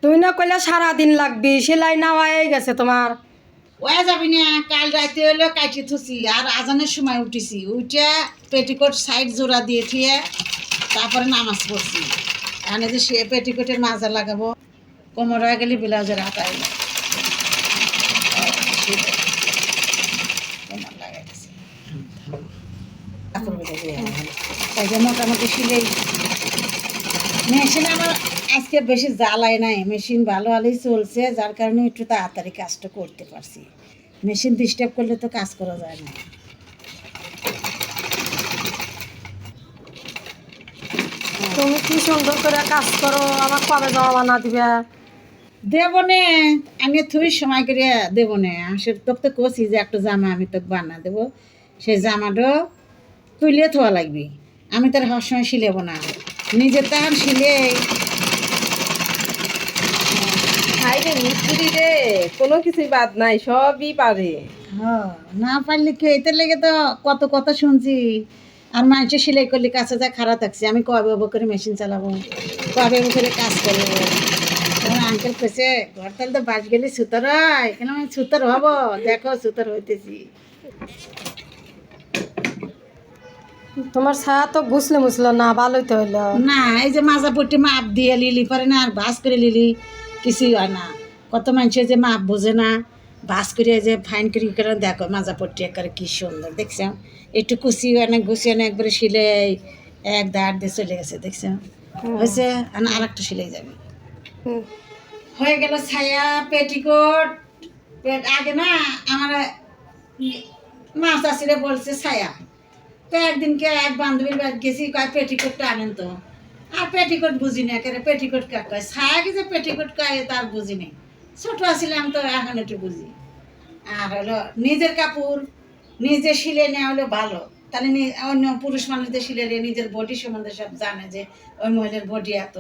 তুই না কইলে সারাদিন লাগবি, সেলাই না হয়ে গেছে তোমার। ওয়া যাবি না, কাল রাতে হলো কাটি থুছি আর আজানের সময় উঠেছি, উঠে পেটিকোট সাইড জোড়া দিয়ে থিয়ে তারপরে নামাজ পড়ছি। এখানে যে সে পেটিকোটের মাজা লাগাবো, কোমর হয়ে গেলে ব্লাউজের হাতা এলো কোমর লাগাই দিছি। এই যে মোটামুটি সিলেই মেশিন আমার আজকে বেশি জ্বালাই নাই, মেশিন ভালো ভালোই চলছে, যার কারণে একটু তাড়াতাড়ি কাজটা করতে পারছি। মেশিন ডিস্টার্ব করলে তো কাজ করা যায় না। তুমি কি সুন্দর করে কাজ করো, আমার কবে জমা না দিবে? দেব নে, আমি থুই সময় করে দেব নে। আসলে তোকে তো কছি যে একটা জামা আমি তোকে বানা দেবো, সেই জামাটা তুলে থোয়া লাগবে। আমি তার হওয়ার সময় সিলেব না, নিজে তার সিলে। হাই রে মিস্ত্রি রে, কোনো কিছুই বাদ নাই, সবই পারে। হ্যাঁ, না পারলে কি এতে লেগে তো কত কথা শুনছি। আর মানুষের সেলাই করলে কাছে যা খারাপ থাকছে, আমি কবে করে মেশিন চালাবো, কবে করে কাজ করবো। আমার আঙ্কেল কেছে ঘর তাহলে তো বাস গেলে সুতার হয়, এখানে আমি সুতার হবো, দেখো সুতার হইতেছি। তোমার ছায়া তো গুছলে মুছলো না, ভালোই তো হইলো না, এই যে মাজা পট্টি মাপ দিয়ে লিলি পারে না, আর বাস করে লিলি কিছুই হয় না। কত মানুষের যে মাপ বোঝে না, বাস করে যে ফাইন করে দেখো মাজা পট্টি একবারে কি সুন্দর দেখছো, একটু কুচি অনেক গুছি অনেক একবারে সিলাই এক দাঁড় দিয়ে চলে গেছে দেখছো। হয়েছে আর একটা সিলাই যাবে। হয়ে গেল ছায়া পেটিকোট। আগে না আমার মাছ আসলে বলছে ছায়া, তো একদিনকে এক বান্ধবীর বাড়ি গেছি, কয় পেটিকোটটা আনেন তো। আর পেটিকোট বুঝি না, কেন পেটিকোট কাক কয়, ছায়া কি যে পেটিকোট কয় তার বুঝি নেই। ছোটো আসছিলাম তো এখন একটু বুঝি। আর হলো নিজের কাপড় নিজে সিলে নেওয়া হলো ভালো, তাহলে অন্য পুরুষ মানুষদের সিলে নিজের বডি সম্বন্ধে সব জানে যে ওই মহিলার বডি এত।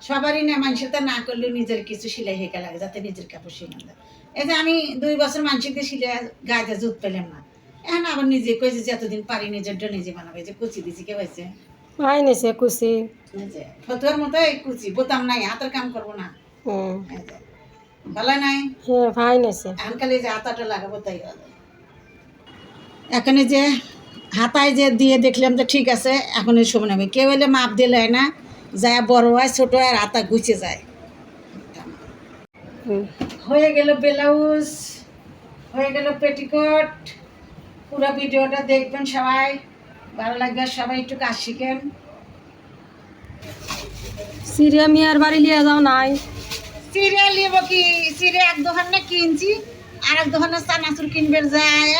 সবারই না, মানুষের তা না করলেও নিজের কিছু সিলাই হেঁকে লাগে যাতে নিজের কাপড় সিলে দেয়। এই যে আমি 2 বছর মানুষকে সিলে গায়ে জুত পেলাম না, এখন আবার নিজে কইছে যে এতদিন পারি নিজের নিজে বানাবে, যে কুচি দিছি কে পাইছে আই নিছে কুচি। ফতুয়ার মতো এই কুচি বোতাম নাই, হাতের কাম করবো না। হুম, এই যে, ভালো নাই, হ্যাঁ ভাই নিছে। এখন খালি যে হাতাটা লাগাবো তাই হবে। এখানে যে হাতায় যে দিয়ে দেখলাম যে ঠিক আছে, এখন এই সময় নেবে কেউ এলে মাপ দিলে হয় না, যায় বড় হয় ছোটো হয় আর হাতা গুছে যায়। হয়ে গেল ব্লাউজ, হয়ে গেল পেটিকোট। পুরো ভিডিওটা দেখবেন সবাই, ভালো লাগবে, সবাই একটু কাজ শিখেন। সিরিয়া মিয়ার বাড়ি লিয়ে যাও নাই? সিরিয়াল নিব কি, সিরিয়া এক দোকানে কিনছি, আর এক দোকানে চানাচুর কিনবে যায়,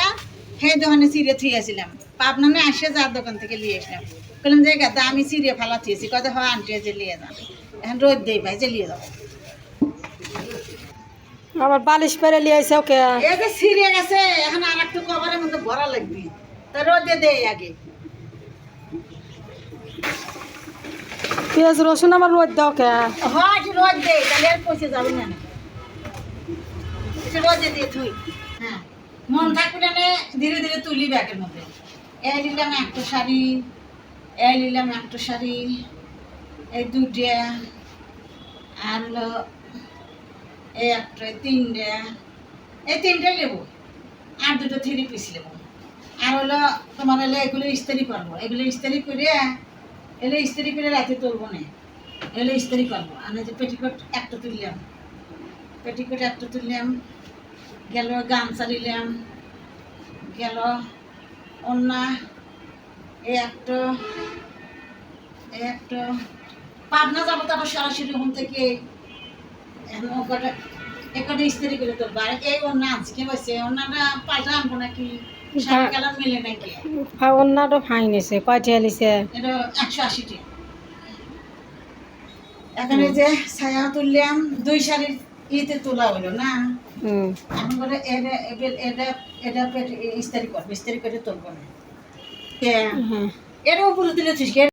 সেই দোকানে সিরিয়া থুয়েছিলাম। পাবনা আসে যার দোকান থেকে নিয়ে আসলাম, বললাম যে গাদা আমি সিরিয়া ফালা থুয়েছি, কত হয় আন্টি যে নিয়ে যান, এখন রোদ দেই ভাই যে নিয়ে যাবো। আবার বালিশ পেরে লিয়ে আইছে ওকে। এই যে সিরিয়া গেছে, এখন আর একটু কভারের মধ্যে ভরা লাগবে, তা রোদে দেই আগে। পেঁয়াজ রসুন আবার রোদ দাও কে? হয় একটু রোদ দেই, তাহলে আর পচে যাবে না, একটু রোদে দিয়ে থুই। হ্যাঁ, মন থাকবে না, ধীরে ধীরে তুলি ব্যাগের মধ্যে। এই নিলাম একটা শাড়ি, এই নিলাম একটা শাড়ি, এই 2টা, আর হলো এই একটা, 3টা, এই 3টাই নেবো, আর 2টো 3 পিস নেবো। আর হলো তোমার হলো এগুলো ইস্ত্রি করবো, এগুলো ইস্ত্রি করে এগুলো ইস্ত্রি করে রাতে তুলবো না, এগুলো ইস্ত্রি করবো। আর যে পেটিকোট একটা তুললাম, পেটিকোট একটা তুললাম, গেল গামছা নিলাম, গেল ওন্না, এই একটা, এই একটা। পাবনা যাবো তো আবার সরাসরি ওখান থেকে, এখন ওটা একটা ইস্ত্রি করে তোর বাড়ি। এই ওন্না আজকে বসে, ওন্নাটা পাল্টা আনবো নাকি, সারা কালার মিলে নাকি। অন্যটা ফাই নিছে, কয়টা লিছে? এটা 180 টাকা। এখানে যে ছায়া তুললাম, 2 শাড়ির ইতে তোলা হলো না, হুম, এখন বলে এটা এটা এটা ইস্ত্রি করবো, ইস্ত্রি করে তুলবো না। হ্যাঁ। এর উপরে দিলে